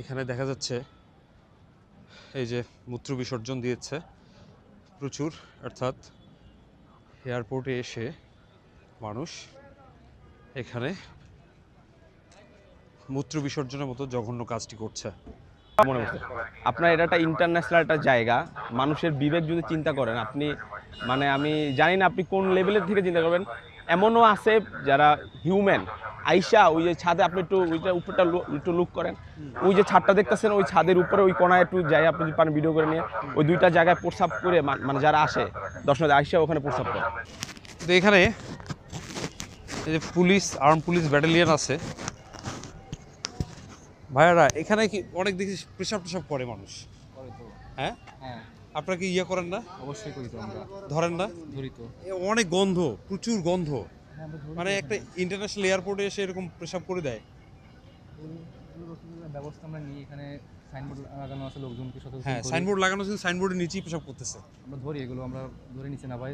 এখানে দেখা যাচ্ছে এই যে মূত্র বিসর্জন দিয়েছে প্রচুর, অর্থাৎ এয়ারপোর্টে এসে মানুষ এখানে মূত্র বিসর্জনের মতো জঘন্য কাজটি করছে। মনে হচ্ছে আপনার এটা একটা ইন্টারন্যাশনাল একটা জায়গা, মানুষের বিবেক যদি চিন্তা করেন আপনি, মানে আমি জানি না আপনি কোন লেভেলের থেকে চিন্তা করবেন। এমনও আছে যারা হিউম্যান আইসা ওই যে ছাদে, আপনি একটু ওইটা উপরটা একটু লুক করেন, ওই যে ছাদটা দেখতেছেন ওই ছাদের উপরে ওই কোনায় একটু যাই, আপনি যদি পারেন ভিডিও করে নিয়ে ওই দুইটা জায়গায় প্রস্রাব করে, মানে যারা আসে দর্শনার্থী আইসা ওখানে প্রস্রাব করে। তো এখানে এই যে পুলিশ, আর্ম পুলিশ ব্যাটালিয়ন আছে ভাইয়ারা, এখানে কি অনেক দেখি প্রেসাব টেসাব করে মানুষ? হ্যাঁ হ্যাঁ, আপনারা কি করেন না? অবশ্যই করি তো, আমরা ধরেন না? ধরি তো। অনেক গন্ধ, প্রচুর গন্ধ, আমরা ধরি, মানে একটা ইন্টারন্যাশনাল এয়ারপোর্টে এসে এরকম প্রেসাব করে দেয়। ব্যবস্থা আমরা নিই, এখানে সাইনবোর্ড লাগানো আছে, লোকজনকে সতর্ক হ্যাঁ, করি। সাইনবোর্ড লাগানো আছে, সাইনবোর্ডের নিচেই পেশাব করতেছে। আমরা ধরি এগুলো, আমরা ধরে নিচ্ছি না ভাই,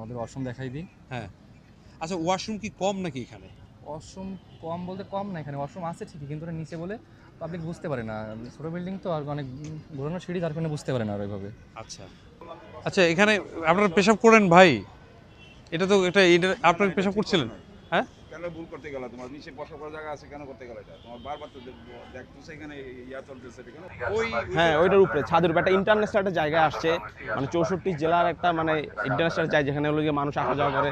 ওদের ওয়াশরুম দেখাই দিই। হ্যাঁ, আচ্ছা ওয়াশরুম কি কম নাকি এখানে? ওয়াশরুম কম বলতে কম না, এখানে ওয়াশরুম আছে ঠিকই, কিন্তু ওরা নিচে বলে পাবলিক বুঝতে পারে না, ছোটো বিল্ডিং তো, আর অনেক ঘোরানো সিঁড়ি, তার কারণে বুঝতে পারে না আর ওইভাবে। আচ্ছা আচ্ছা, এখানে আপনারা পেশাব করেন ভাই? এটা তো এটা আপনারা পেশাব করছিলেন? হ্যাঁ, কেন ভুল করতে গেল? তোমার নিচে বসা করার জায়গা আছে, কেন করতে গেল এটা? তোমার বারবার তো দেখতেছে এখানে ইয়া চলতেছে কেন? ওই হ্যাঁ, ওইটার উপরে ছাদের উপরে একটা ইন্টারন্যাশনাল একটা জায়গায় আসছে, মানে 64 জেলার একটা মানে ইন্টারন্যাশনাল জায়গা, যেখানে হলো গিয়ে মানুষ আসা যাওয়া করে,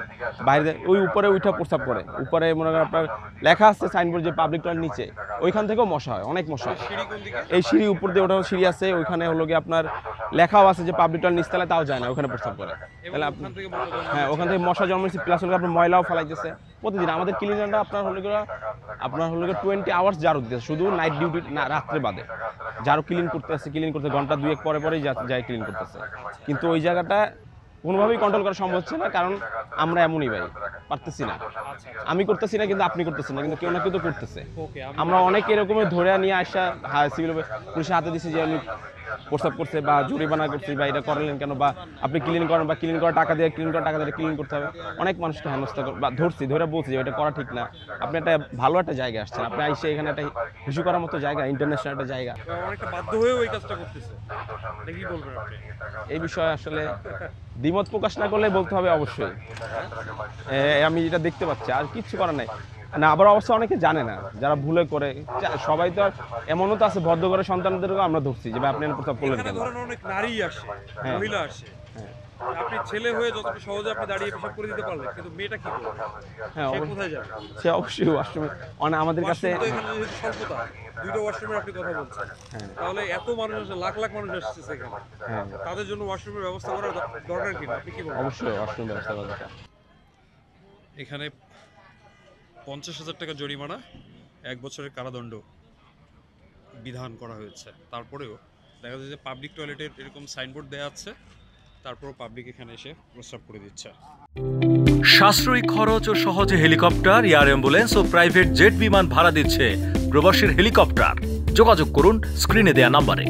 বাইরে ওই উপরে উঠা প্রস্তাব করে। উপরে মনে করেন আপনার লেখা আছে সাইনবোর্ড যে পাবলিক টয়লেট নিচে, ওইখান থেকেও মশা হয়, অনেক মশা হয়। এই সিঁড়ি উপর দিয়ে ওঠাও সিঁড়ি আছে, ওইখানে হলো গিয়ে আপনার লেখাও আছে যে পাবলিক টয়লেট নিচতলায়, তাও যায় না, ওখানে প্রস্তাব করে। তাহলে আপনি হ্যাঁ, ওখান থেকে মশা জন্মাচ্ছে, প্লাস হলো আপনার ময়লাও ফেলাইতেছে প্রতিদিন। আমাদের ক্লিনাররা আপনার হলো গিয়ে 20 আওয়ার্স ঝাড়ু দিতেছে, শুধু নাইট ডিউটি না, রাত্রে বাদে ঝাড়ু ক্লিন করতেছে, ক্লিন করতে ঘন্টা 2-1 পরে পরেই যায় ক্লিন করতেছে। কিন্তু ওই জায়গাটা কোনোভাবেই কন্ট্রোল করা সম্ভব হচ্ছে না, কারণ আমরা এমনই ভাই, পারতেছি না। আমি করতেছি না, কিন্তু আপনি করতেছেন না, কিন্তু কেউ না কেউ তো করতেছে। আমরা অনেক এরকম ধরে নিয়ে আসা সিভিল পুলিশের হাতে দিচ্ছি যে আমি প্রস্তাব করছে বা জরিমানা করছি বা এটা করলেন কেন, বা আপনি ক্লিন করেন, বা ক্লিন করার টাকা দিয়ে ক্লিন করতে হবে। অনেক মানুষকে হেনস্থা বা ধরছি, ধরে বলছি যে এটা করা ঠিক না। আপনি একটা ভালো একটা জায়গায় আসছেন, আপনি আইসে এখানে একটা ইস্যু করার মতো জায়গা, ইন্টারন্যাশনাল একটা জায়গা, অনেকটা বাধ্য হয়েও এই কাজটা করতেছে। এটা কি বলবেন আপনি? এই বিষয়ে আসলে দ্বিমত প্রকাশ না করলে বলতে হবে অবশ্যই। আমি এটা দেখতে পাচ্ছি, আর কিচ্ছু করার নাই না। আবার অবশ্য অনেকে জানে না, যারা ভুলে করে, সবাই তো আর এমনও তো আছে ভদ্র করে সন্তানদেরকেও আমরা ধরছি যে ভাই আপনি প্রস্তাব করলেন এখানে কেন। ধরেন অনেক নারী আসে, হ্যাঁ। মহিলা আসে, হ্যাঁ আপনি ছেলে হয়ে যতটা সহজে আপনি দাঁড়িয়ে পেশাব করে দিতে পারলেন, কিন্তু মেয়েটা কি করবে? হ্যাঁ, সে কোথায় যাবে? সে অবশ্যই ওয়াশরুমে আমাদের কাছে। ওয়াশরুম তো এখানে যেহেতু স্বল্পতা, দুইটা ওয়াশরুমের আপনি কথা বলছেন, হ্যাঁ তাহলে এত মানুষ আসে, লাখ লাখ মানুষ আসছে এখানে, হ্যাঁ, তাদের জন্য ওয়াশরুমের ব্যবস্থা করার দরকার কি? আপনি কি বলেন? অবশ্যই ওয়াশরুম ব্যবস্থা করা দরকার। এখানে 50,000 টাকা জরিমানা, 1 বছরের কারাদণ্ড বিধান করা হয়েছে। তারপরেও দেখা যায় যে পাবলিক টয়লেটের এরকম সাইনবোর্ড দেওয়া আছে, তারপরও পাবলিক এখানে এসে প্রস্রাব করে দিচ্ছে। সাশ্রয়ী খরচ ও সহজে হেলিকপ্টার, এয়ার অ্যাম্বুলেন্স ও প্রাইভেট জেট বিমান ভাড়া দিচ্ছে প্রবাসীর হেলিকপ্টার। যোগাযোগ করুন স্ক্রিনে দেয়া নাম্বারে।